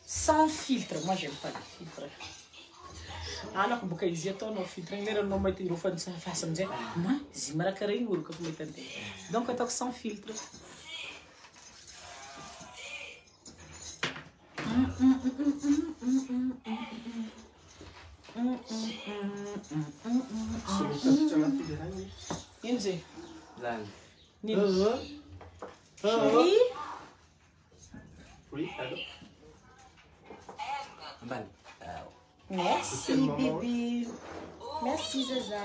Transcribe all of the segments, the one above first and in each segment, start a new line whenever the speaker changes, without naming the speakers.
sans filtre. Moi, j'aime pas les filtres. Ah, là, quand ils y attendent nos filtres, ils ne mettent pas de face. Moi, c'est marqué ou que vous mettez. Donc, on sans filtre. Inze. Chérie.
Oui, allô.
Merci, bébé. Merci, Zaza.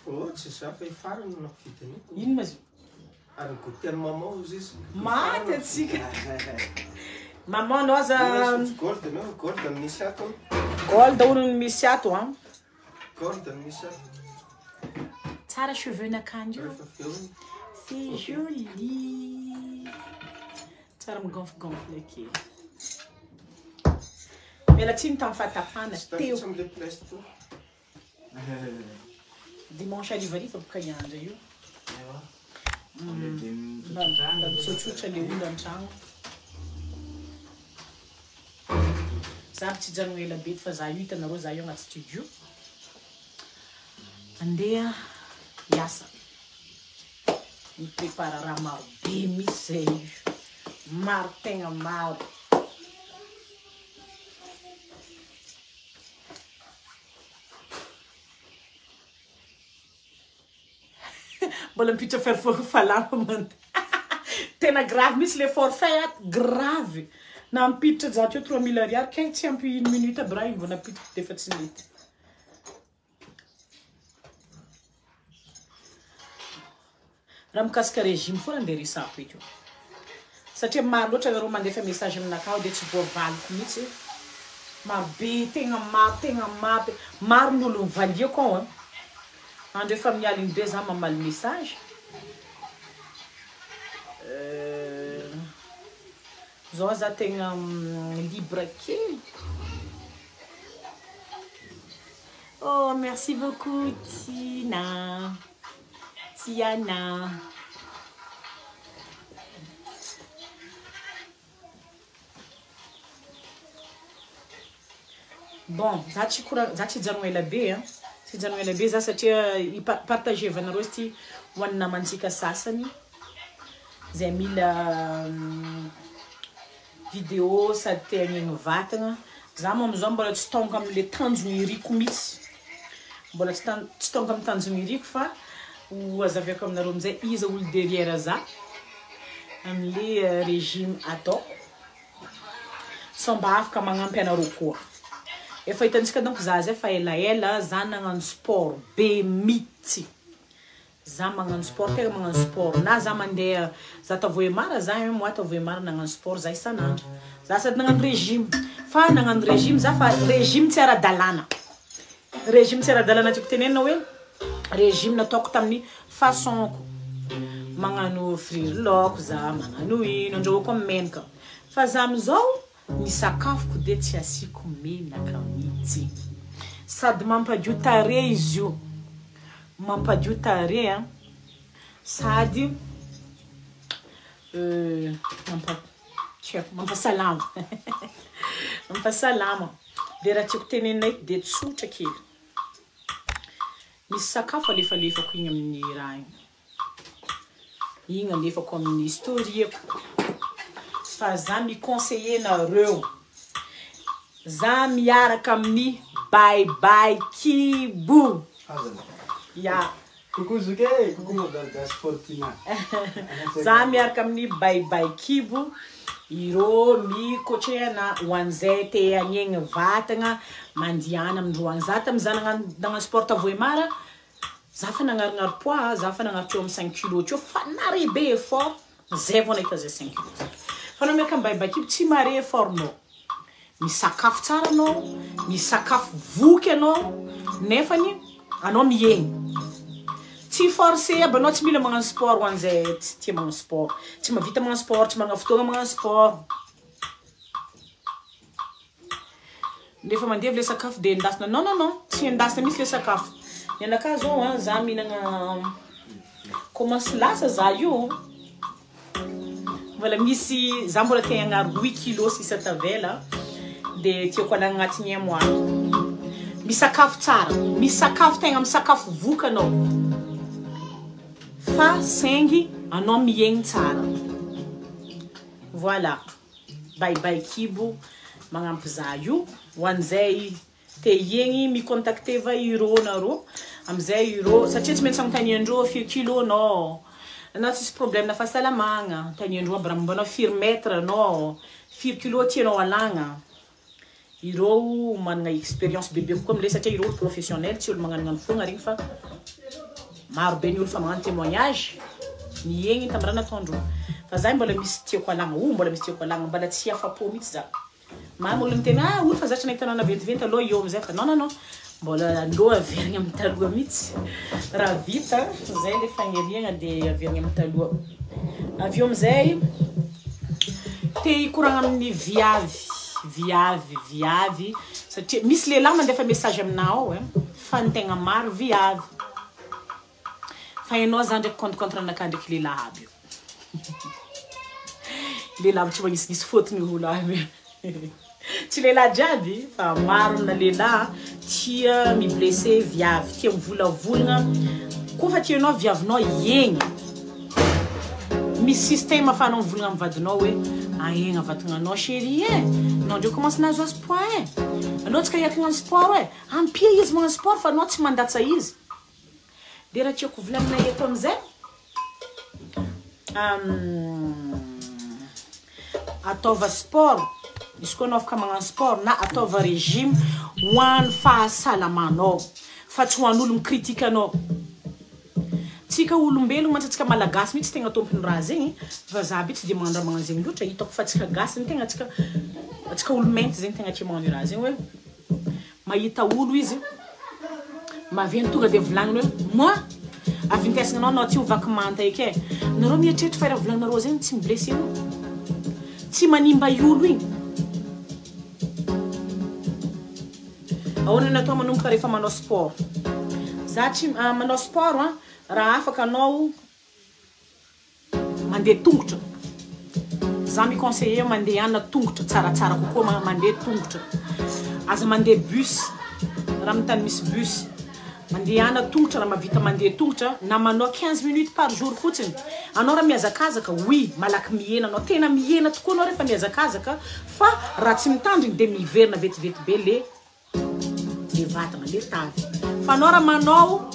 Oh, c'est ça, fait faire une petite.
Il m'a dit.
Alors, que maman aussi.
TSIKA. Maman, nós
Gold, não? Gold, misato.
Gold, um misato, hein?
Gold, misato.
Tsara cheveux na kanjo. C'est joli. Tsara me gonfle aqui. Mais la tine t'en fait ta fan. Dimanche à l'hiver, il faut que y ait un jour. So chucha liunda mchango. Sabe te dizendo ele bit fazer ajuda na rosa eu na studio. Andea yasa. Me preparará mal bem me sei. Mar tenha mal. Bola pizza fer falar mano. Tena grave, misy le forfait grave. Na pizza za 3000 ariary, quem tinha pi 1 minute bra io na pizza defa tsy mety. Raha mikasika régime fora andeha resako eto. Satria maro loatra reo mandefa message aminakao dia tsy voavaliko mihitsy. Maro be tegna maro. Maro ny olo mivaliako ao. Andreo efa mialigny be za mamaly message. Zao za tegna libre kely. Oh, merci beaucoup, Tiana. Bon, za tsy hijanona ela be, hein. Tsy hijanona ela be za satria partager vanareo ty hoan'ny namantsika sasany. Zay mila vidéo sady te hagnegny vatagna. Za moa amizao mbola tsy tonga amile tanjony iriko mihitsy. Mbola tsy tonga amin'ny tanjony iriko fa ho azaviako aminareo amizay iza olo derrière za amile régime atao. Sa mba afaka magnampy anareo koa. Efa hitantsika donc za zay fa elaela za nagnano sport be mihitsy. Za magnano sport, tegna magnano sport. Na za mandeha za tavoemara za moa tavoemara nagnano sport za isanandro. Za sady nagnano régime. Fa nagnano régime za fa régime tsy ara-dalàna. Régime tsy ara-dalàna tiako tenenina hoe régime nataoko tamin'ny façonko. Magnano frire laoko za, magnano ino, andrahoako amin'ny menaka. Fa za amizao ny sakafoko dia tsy asiako menaka mihitsy. Sady mampadio tarehy izy io. Mampadio tarehy sady mampasalama. Mampasalama. Dia raha tiako tenenina eto dia tsotra kely. Misy sakafo alefalefako igny amin'ny raha igny. Igny alefako amin'ny historiako. Fa za mi-conseiller nareo. Za miaraka amin'ny bye Kibo. Ya.
Coucou Zuke, coucou Madagascar Fortina.
Za miaraka amin'ny bye Kibo. Iro mikotrehana hoan'izay te hagnegny vatagna, mandiana amindreo an'izay tam'za nagnano sport avoemara. Za fa nagnarignary poids, za fa nagnary teo amin'ny 5 kg teo, fa nare be effort. Zay vao nahita zay 5 kg. Fa anao miaraka amin'ny bye Kibo tsy mare effortnao. Misakafo tsara anao, misakafo voky anao, nefany anao miegny. Tsy forcé aby anao tsy mila magnano sport ho an'izay tsy tia magnano sport. Tsy mahavita magnano sport, tsy magna fotoagna magnano sport. Nefa mandeha le sakafo dia endasina. Non. Tsy endasina misy le sakafo. Ny anakahy zao za mihinagna commence lasa za io. Mbola misy za mbola te hagnary 8 kilo sisa tavela dia tiako alagna agnatin'ny un mois. Misakafo tsara, misakafo tegna misakafo voka anao. Fa saingy anao miegny tsara. Voilà. Bye bye Kibo, magnampy za io. Ho an'izay te iegny micontacter va Hiro nareo. Amizay Hiro, satria tsy maintsy agnontaniandreo firy kilo anao. Anao tsisy problème na fahasalamagna. Taniandreo aby raha mombanao firy mètre anao, firy kilo tianao alagna. Hiro managna expérience bebe kokoa am'le satria Hiro professionnel, tsy olo magnanognano fogna regny fa maro be ny olo fa magnano témoignage. Miegny tamin'ny raha nataondreo. Fa za mbola misy tiako alagna, mbola misy tiako alagna, mbola tsy afa-po mihitsy za. Mamy olo miteny olo fa zatra nahitanao na ventiventy aloha io amizay fa non. Mbola aloha averigna amin'ny taloha mihitsy. Raha vita, zay le fagniriagna dia averigna amin'ny taloha. Avy eo amizay te hikoragna amin'ny viavy satria misy lehilahy mandefa message aminao fa ny tegna maro viavy. Fa ianao za ndraiky contre anakah ndraiky lehilahy aby io. Lehilahy tsy magnisy fotony olo aby. Tsy lehilahy jiaby fa maro na lehilahy tia miblesse viavy, tia mivolavolagna. Koa fa tianao viavinao iegny. Misy système afahanao mivolagna amin'ny vadinao hoe aegna vatagnanao chérie non ndio commence nazo sport anao tsika hiatigna sport ampia izy magnano sport fa anao tsy mandatsa izy. Dia raha tiako volamina eto amizay ataova sport, izy koa anao afaka magnano sport na ataova régime ho an'ny fahasalamanao fa tsy ho an'olo mikritika anao. Tsika olombelogno mantsika malagasy mihitsy tegna tompony raha zegny fa za be tsy dia magnano raha magnano zegny loatra hitako fa tsika gasy ny tegna tsika olo mainty zegny tegna tia magnano raha zegny hoe mahita olo izy mahaveny tonga dia volagniny hoe moi avy nitesagna anao tsy ho vaky manta eky e nareo mieritreritra fa raha volagninareo zegny tsy miblesse io tsy manimba olo igny. Ahoana natao manomboka rehefa manao sport za tsy manao sport raha afaka anao mandeha tongotra. Za miconseiller mandeha ana tongotra tsaratsara kokoa mandeha tongotra. Aza mandeha bus raha mitany misy bus mandeha ana tongotra raha mavita mandeha tongotra na manao 15 minutes par jour fotsiny. Anao raha mihazakazaka oui malaky mihena anao tena mihena tokoa anao rehefa mihazakazaka fa raha tsy mitandriny dia miverina vetivety be le vatagna le tavy. Fa anao raha manao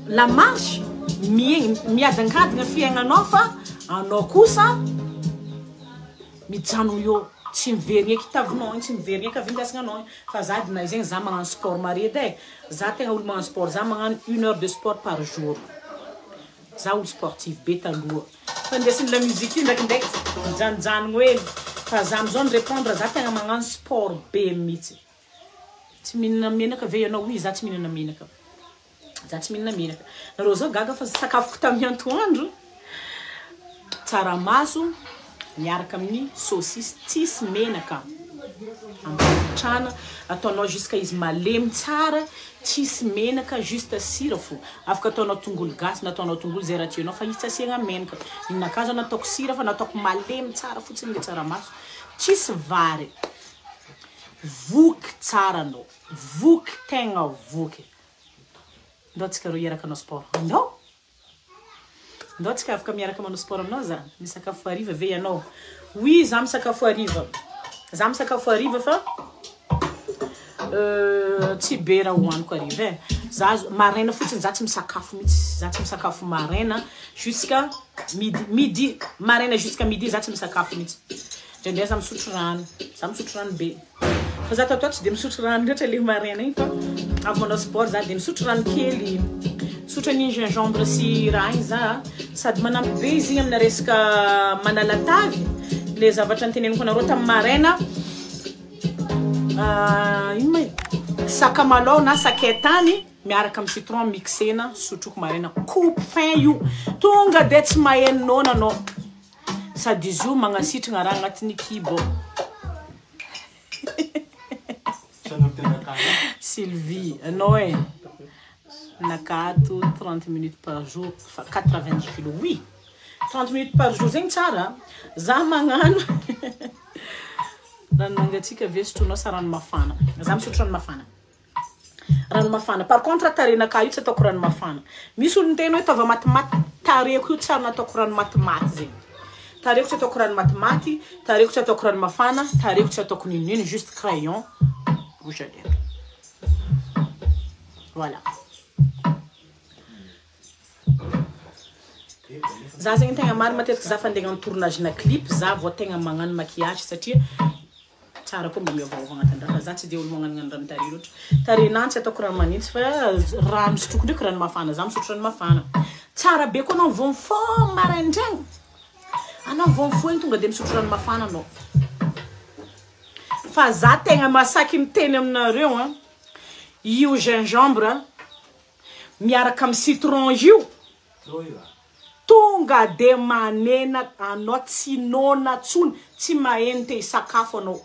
la marche miadankadagna fiaignanao fa anao kosa mijano eo tsy miverigna eky tavinao tsy miverigna eky avindasagna anao fa za dina zegny za magnano sport maredy e za tegna olo magnano sport za magnano 1 heure de sport par jour. Za olo sportif be taloha fa ndesiny la musique io ndraikindraiky mijanojanono hely fa za amizao ny répondre za tegna magnano sport be mihitsy. Tsy mihinana menaka ve ianao? Oui, za tsy mihinana menaka. Za tsy mihinana menaka. Nareo zao gaga fa sakafoko tamin'ny antoandro tsaramaso miaraka amin'ny saucisse tsisy menaka. Ampitrana ataonao jusqu'à izy malemy tsara tsisy menaka juste sira fo. Afaka ataonao tongolo gasy na ataonao tongolo zay raha tianao fa izy tsy asiagna menaka. Ninakazo nataoko sira fa nataoko malemy tsara fotsiny le tsaramaso tsisy vary. Voky tsara anao, voky tegna voky. Ndao tsika ro iaraka anao sport. Ndao tsika afaka miaraka manao sport aminao za. Misakafo hariva ve ianao? Oui, za misakafo hariva. Za misakafo hariva fa tsy be raha hoaniko hariva e. Za maraina fotsiny za tsy misakafo mihitsy. Za tsy misakafo maraina jusqu'à midi. Maraina jusqu'à midi za tsy misakafo mihitsy. Ndraindray za misotro rano. Za misotro rano be. Fa za tato tsy dia misotro rano loatra le maraina igny fa avy manao sport za dia misotro rano kely. Misotro ny gingembre sy raha igny za sady manampy be izy igny amina resaka manalatavy. Le zavatra niteneniko anareo tamin'ny maraina ino mai sakamalaho na sakaitany miaraka amin'ny citron mixena sotroko maraina coupe fin io tonga dia tsy maheninona anao sady izy io magnasitrana raha agnatin'ny kibo. Sylvie, anao e nakato 30 minutes par jour, 90 kilos, oui. 30 minutes par jour zegny tsara za magnano rano mangatsika ve sotroinao sa rano mafana za misotro rano mafana par contre tarenaka io tsy ataoko rano mafana misy olo niteny hoe taova matimaty tareko io tsara nataoko rano matimaty zegny tareko tsy ataoko rano matimaty tareko tsy ataoko rano mafana tareko tsy ataoko ninino juste crayon rouge à lèvres voilà za zegny tegna maro matetiky za fandeha agnano tournage na clip za vao tegna magnano maquillage satria tsara koa mba miavaova agnatin'ny raha za tsy dia olo magnano rano tare loatra tarenany tsy ataoko rano manintsy fa rano sotroko ndraiky rano mafana za misotro rano mafana tsara be koa anao vao mifôha maraindraigny anao vao mifôha igny tonga dia misotro rano mafana anao fa za tegna masaky miteny aminareo a io gingembre miaraka amin'ny citron io tonga de manena anao tsy nona tsony tsy maheno te sakafo anao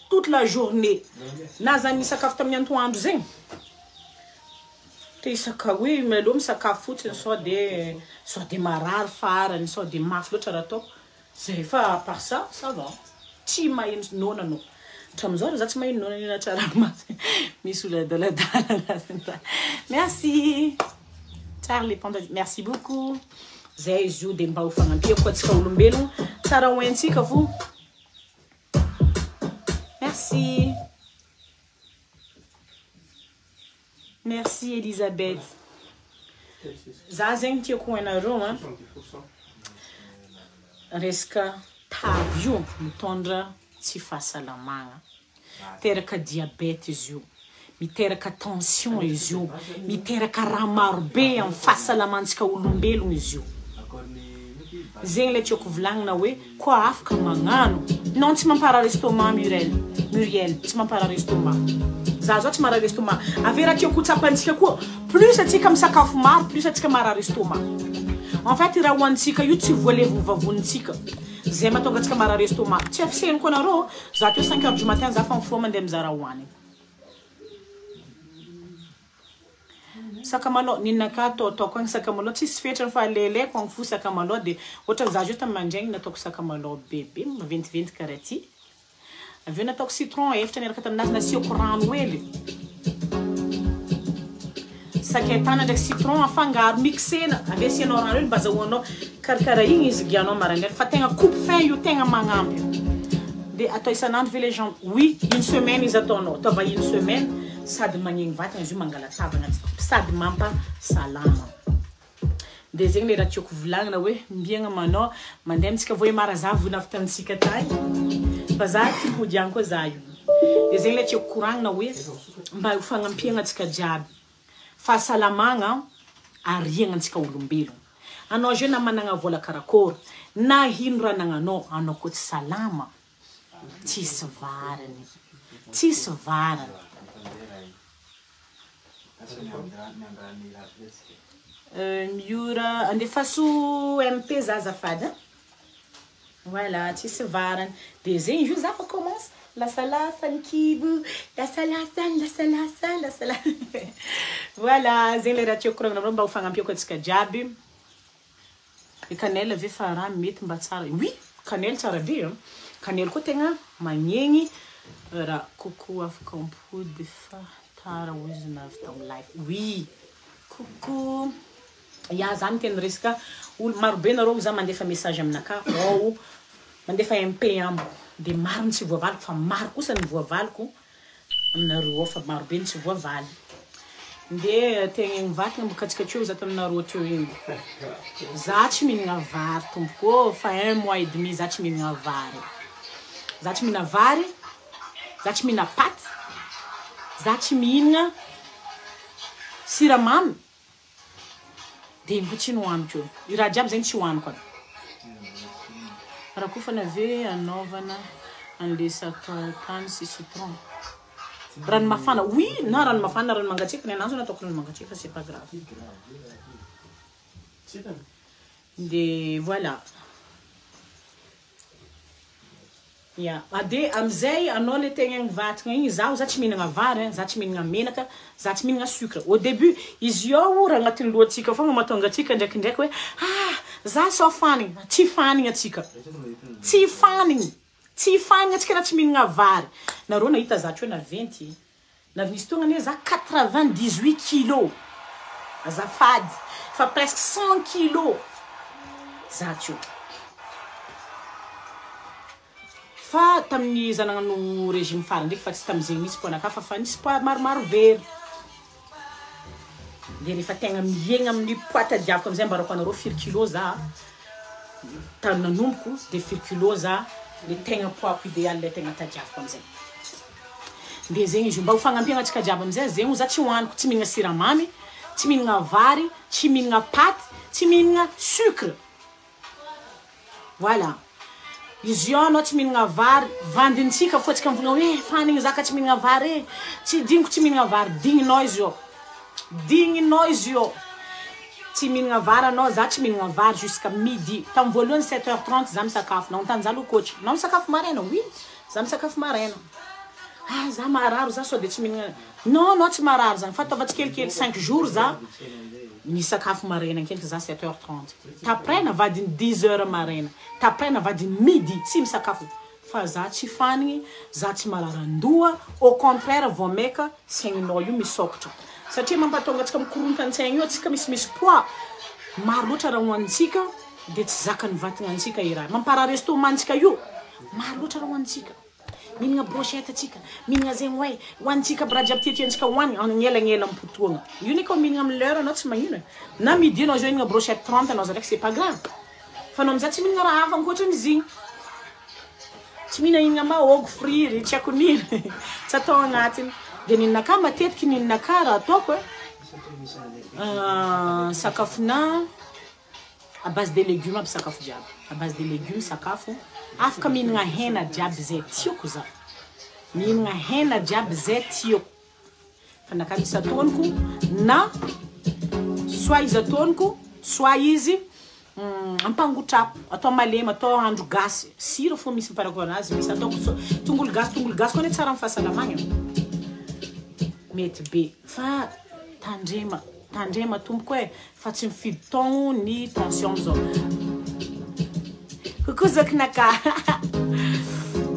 toute la journée na zany sakafo tamin'ny antoandro zegny te sakafo oui melo misakafo fotsiny soit de marary farany soit de mafy loatra raha ataoko zay fa à part ça ça va tsy maheno nona anao tramizao za tsy maheno nona nina tsara misy olo adaladala merci Charlie merci beaucoup zay izy io dia mba ho fagnampiako atsika olombelogno tsara hoentsika fo merci merci Elisabeth za zegny tiako hoenareo resaka tavy io mitondra tsy fahasalamagna teraka diabète izy io miteraka tension izy io miteraka raha marobe amin'ny fahasalamantsika olombelogno izy io zegny le tiako volagnina hoe koa afaka magnano non tsy mamparary estomac Muriel tsy mamparary estomac za zao tsy marary estomac ave raha tiako tsapantsika koa plus atsika misakafo maro plus atsika marary estomac en fait raha hoantsika io tsy voalevo vavonitsika zay mahatonga atsika marary estomac tsy afiseny koa nareo za teo 5 heures du matin za fa mifoha mandeha mizara hoaniny sakamalaho ninaka ataoko agny sakamalaho tsisy fetrany fa leleko agny fo sakamalaho dia ohatra za juste mandraigny nataoko sakamalaho bebe maventiventy karaha ty aveo nataoko citron efatra niaraka taminazy nasiako rano hely sakaitana ndraiky citron afangaro mixena aveo asianao rano hely mba azahoanao karakaraha igny izy gianao maraindraigny fa tegna coupe fin io tegna magnampy dia atao isanandro ve les gens oui une semaine izy ataonao ataova une semaine sady magnegny vatagna izy io mangala tavagna sady mampasalama dia zegny le raha tiako volagnina hoe mbiagna manao mandeha amintsika voe marazava vonavy tamintsika tany fa za tiako hodiagny koa za io dia zegny le tiako koragnina hoe mba ho fagnampiagna antsika jiaby fahasalamagna ariagna antsika olombelogno anao je na managna vola karakory na hino raha nagnanao anao koa tsy salama tsisy varany miura andefaso MP za azafady voilà tsisy varany dia zegny izy io za fa commence lasalasany kibo lasalasany voilà zegny le raha tiako koragna nareo mba ho fagnampiako atsika jiaby i cannelle ave Farah mety mba tsara oui cannelle tsara be cannelle koa tegna magnegny raha coco afaka ampody fa tara ozy navy tao life oui coco ya za miteny resaka olo marobe nareo za mandefa message aminaka ao mandefa MP ambo dia maro ny tsy voavaliko fa maro kosa ny voavaliko aminareo ao fa marobe ny tsy voavaly dia tegna vatagna mbokatsikatrio za taminareo teo igny za tsy mihinagna vary tompoko fa 1 mois et demi za tsy mihinagna vary za tsy mihinagna vary za tsy mihinagna paty za tsy mihinagna siramamy dia mbo tsy nohaniko eo i raha jiaby zegny tsy hohaniko any raha koa fa nave anaovana anlesaka tany sy citron rano mafana oui na rano mafana rano mangatsiaka ny ananjy nataoko rano mangatsiaka c'est pas grave dia voilà ya ade amizay anao le tegna agny vatagna igny zaho za tsy mihinagna vary za tsy mihinagna menaka za tsy mihinagna sucre au début izy ao raha agnatin'ny lohantsika fogna mahatonga atsika ndraikindraiky hoe za so fanigny tsy fanigny atsika tsy fanigny atsika na tsy mihinagna vary nareo nahita za hoe na 20 na nisy togna ane za 98 kilo azafady fa presque 100 kilo za tio fa tamin'ny zanagnano régime farany ndraiky fa tsy tamizegny misy poanaka fa nisy poa maromaro very de rehefa tegna miegna amin'ny poata diaviko amizay mbarako anareo firy kilo za tany nanomboko de firy kilo za le tegna poako idéal le tegna tadiaviko amizay de zegny izy mba ho fagnampiagna antsika jiaby amizay zegny za tsy hoaniko tsy mihinagna siramamy tsy mihinagna vary tsy mihinagna paty tsy mihinagna sucre voilà izy io anao tsy mihinagna vary vandintsika fô tsika mivogna hoe fanigny zaka tsy mihinagna vary tsy diniko tsy mihinagna vary digninao izy io tsy mihinagna vary anao za tsy mihinagna vary jusqu'à midi tam voalohany 7h30 za misakafo na tany za lokotra na misakafo maraina oui za misakafo maraina za mararo za so de tsy mihinagna non tsy mararo zany fa ataovatsy kelikely 5 jours za misakafo maraina ankeniky za 7h30 t'après navadiny 10h maraina t'après navadiny midi tsy misakafo fa za tsy fanigny za tsy mararandoa au contraire vao meka saigninao io misokatra satria mampatonga atsika mikorontany-tsaigna io atsika misy poids maro loatra raha hoanitsika de tsy zakany vatagna antsika iraha mamparary estomac-ntsika io maro loatra raha hoanitsika mihinagna brochette atsika mihinagna zegny hoe hoanitsika raha jiaby tiatiantsika hoanigna agnelagnela ampotoagna io ny kao mihinagna amin'ny l'heure anao tsy magnino na midi anao zao mihinagna brochette 30 anao zaraiky c'est pas grave fa anao amizay tsy mihinagna raha hafa ankoatran'izy igny tsy mihinagna mahôgo friry tsy ako nino tsy atao agnatiny de ninaka matetiky ninaka raha ataoko sakafona à base de légumes aby sakafo jiaby à base de légumes sakafo afaka mihinagna hena jiaby zay tiako za mihinagna hena jiaby zay tiako fa naka misy atonoko na soit izy atonoko soit izy ampangotrako atao malemy atao andro gasy sira fo misy miparako anazy misy ataoko tongolo gasy koa ne tsara amin'ny fahasalamagna mety be fa tandrema tomboko fa tsy mifidy taogno ny tension amizao kokoa zakinaka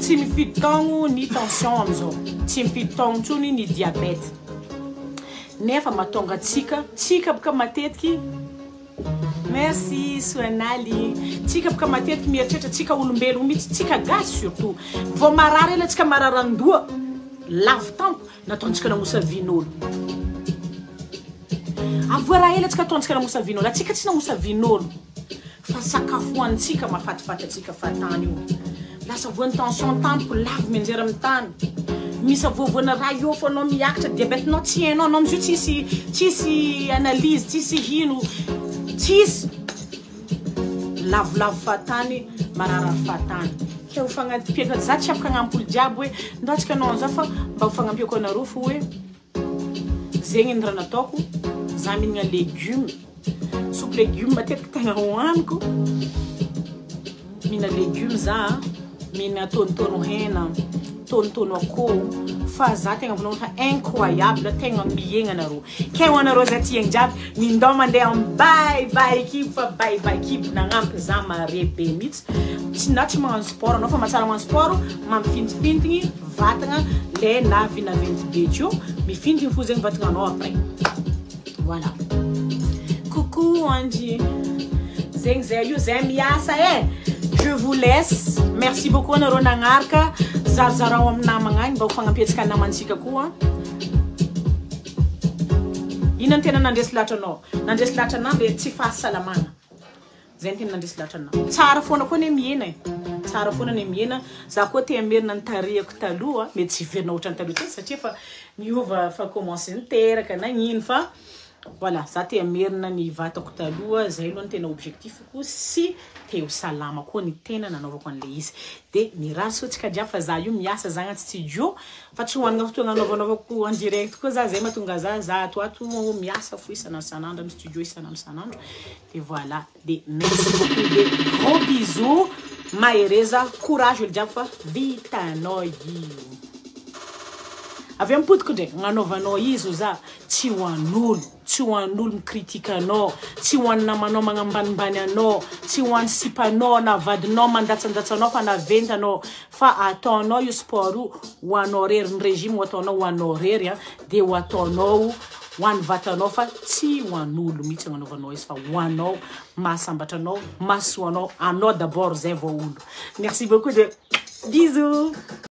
tsy mifidy taogno ny tension amizao tsy mifidy taogno ntsony ny diabete nefa mahatonga tsika boka matetiky merci soanali tsika boka matetiky mieritreritra tsika olombelogno mihitsy tsika gasy surtout vao marary ela tsika mararandoa lavo tampo nataontsika namosa vinolo avoara ela tsika ataontsika namosa vinolo atsika tsy namosa vinolo fa sakafo hoanitsika mahafatifaty atsika fatany io lasa voan'ny tension tampo lavo menjera amin'ny tany misy avoavoana raha io fa anao miakatra diabetenao tsy hainao anao amizio tsisy analyse tsisy hino tsisy lavolavo fatany marara fatany ke ho fagnampiaka za tsy afaka agnampolo jiaby hoe ndatsika anao an'izao fa mba ho fagnampiako anareo fo hoe zegny ny raha nataoko za mihinagna légume soupe légume matetiky tegna hoaniko mihina légume za mihina tonotono hena tonotono akoho fa za tegna volanao fa incroyable tegna miegna anareo ke ho anareo za tiegny jiaby mindao mandeha bye kibo fa bye kibo nagnampy za mare be mihitsy na tsy magnano sport anao fa mahatsara magnano sport mampifintifintigny vatagna le naventy be tio mifintigny fo zegny vatagna anao après voilà coucou Angie zegny zay io zay miasa je vous laisse merci beaucoup anareo nagnaraka zarazarao amin'ny namagna agny mba ho fagnampetsika namantsika koa ino ny tena nandresy lahatra anao nandresy lahatra anao le tsy fahasalamana zay ny tena nandresy lahatra anao tsara foana koa ne miena tsara foana ne miena za koa te amerina ny tarehako taloha mety tsy verina ohatrany taloha ty satria fa miova fa commencé niteraka na gnino fa voilà za te amerina ny vatako taloha zay aloha ny tena objectif ko sy te ho salama koa ny tena nanaovako an'le izy de mirary sotsika jiaby fa za io miasa za agnaty studio fa tsy hoanigna fotoagna anaovanaovako en direct koa za zay mahatonga za ato miasa fo isanandro amin'ny studio isanandro de voilà de merci beaucoup de gros bisous mahereza courage olo jiaby fa vitanao io avy ampodiko ndraiky gnanaovanao izy za tsy hoan'olo tsy ho an'olo mikritika anao, tsy ho an'ny namanao magnambanimbany anao, tsy ho an'ny sipanao na vadinao mandatsandatsanao fa naventanao, fa ataonao io sport io ho anao rery, ny régime ho ataonao ho anao rery dia ho ataonao ho an'ny vatanao fa tsy ho an'olo mihitsy agnanaovanao izy fa ho anao mahasambatra anao, mahasoa anao d'abord zay vao olo. Merci beaucoup de bisous.